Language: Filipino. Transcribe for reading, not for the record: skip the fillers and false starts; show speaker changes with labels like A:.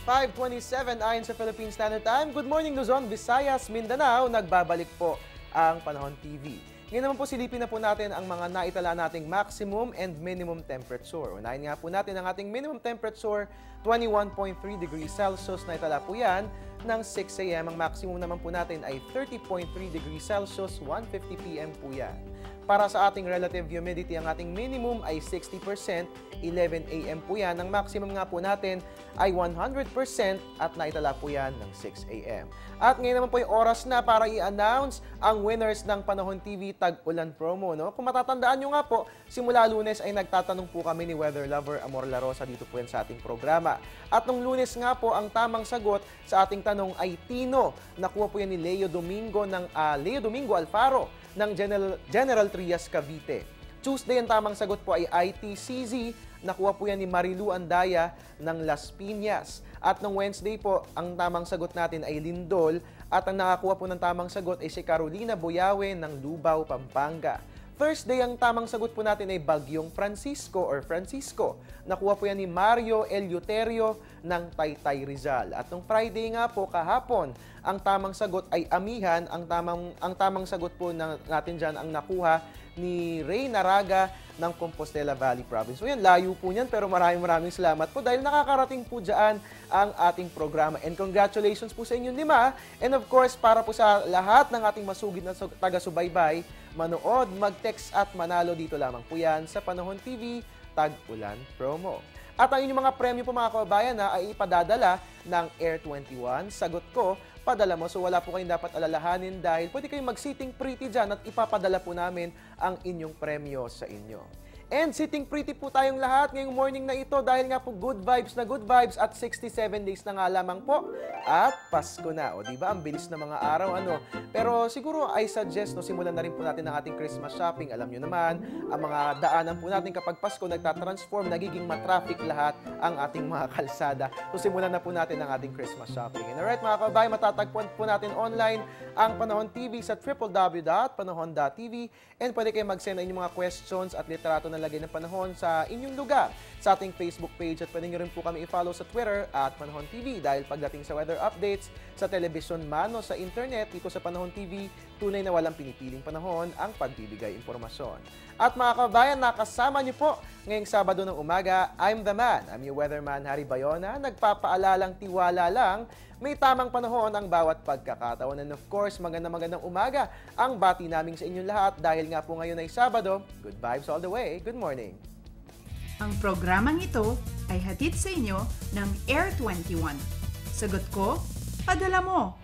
A: 5:27 ayon sa Philippine Standard Time. Good morning Luzon, Visayas, Mindanao. Nagbabalik po ang Panahon TV. Ngayon naman po silipin na po natin ang mga naitala nating maximum and minimum temperature. Unahin nga po natin ang ating minimum temperature, 21.3 degrees Celsius. Naitala po yan ng 6 a.m. Ang maximum naman po natin ay 30.3 degrees Celsius, 1:50 p.m. po yan. Para sa ating relative humidity, ang ating minimum ay 60%, 11 a.m. po yan. Ang maximum nga po natin ay 100% at naitala po yan ng 6 a.m. At ngayon naman po yung oras na para i-announce ang winners ng Panahon TV Tag-Ulan Promo. No? Kung matatandaan nyo nga po, simula Lunes ay nagtatanong po kami ni Weather Lover Amor La Rosa dito po yan sa ating programa. At nung Lunes nga po, ang tamang sagot sa ating tanong ay Tino. Nakuha po yan ni Leo Domingo Alfaro ng General Trias, Cavite. Tuesday, ang tamang sagot po ay ITCZ. Nakuha po yan ni Marilu Andaya ng Las Piñas. At nung Wednesday po, ang tamang sagot natin ay Lindol. At ang nakakuha po ng tamang sagot ay si Carolina Boyawe ng Lubao, Pampanga. Thursday, ang tamang sagot po natin ay Bagyong Francisco or Francisco. Nakuha po yan ni Mario Eleuterio ng Taytay, Rizal. At nung Friday nga po, kahapon, ang tamang sagot ay Amihan. Ang tamang sagot po natin dyan ang nakuha ni Ray Naraga ng Compostela Valley Province. So yan, layo po niyan pero maraming salamat po dahil nakakarating po dyan ang ating programa. And congratulations po sa inyong 5. And of course, para po sa lahat ng ating masugid na taga-subaybay, manood, mag-text at manalo dito lamang po yan sa Panahon TV Tag-Ulan Promo. At ang inyong mga premyo po mga kababayan ay ipadadala ng Air 21. Sagot ko, padala mo. So wala po kayong dapat alalahanin dahil pwede kayong mag-sitting pretty dyan at ipapadala po namin ang inyong premyo sa inyo. And sitting pretty po tayong lahat ngayong morning na ito dahil nga po good vibes na good vibes at 67 days na nga lamang po at Pasko na. O diba, ang bilis na mga araw ano. Pero siguro I suggest no, simulan na rin po natin ang ating Christmas shopping. Alam nyo naman, ang mga daanan po natin kapag Pasko nagtatransform, nagiging matraffic lahat ang ating mga kalsada. So simulan na po natin ang ating Christmas shopping. And alright mga kababayan, matatagpuan po natin online ang Panahon TV sa www.panahon.tv and pwede kayo mag-send na inyong mga questions at literato na lagay ng panahon sa inyong lugar sa ating Facebook page at pwede nyo rin po kami i-follow sa Twitter at Panahon TV dahil pagdating sa weather updates sa television man o sa internet dito sa Panahon TV, tunay na walang pinipiling panahon ang pagbibigay impormasyon. At mga kabayan, nakasama niyo po ngayong Sabado ng umaga, I'm the man. I'm your weatherman Harry Bayona, nagpapaalalang tiwala lang, may tamang panahon ang bawat pagkakataon. And of course, magandang umaga ang bati namin sa inyong lahat dahil nga po ngayon ay Sabado. Good vibes all the way. Good morning.
B: Ang programang ito ay hatid sa inyo ng Air 21. Sagot ko, padala mo.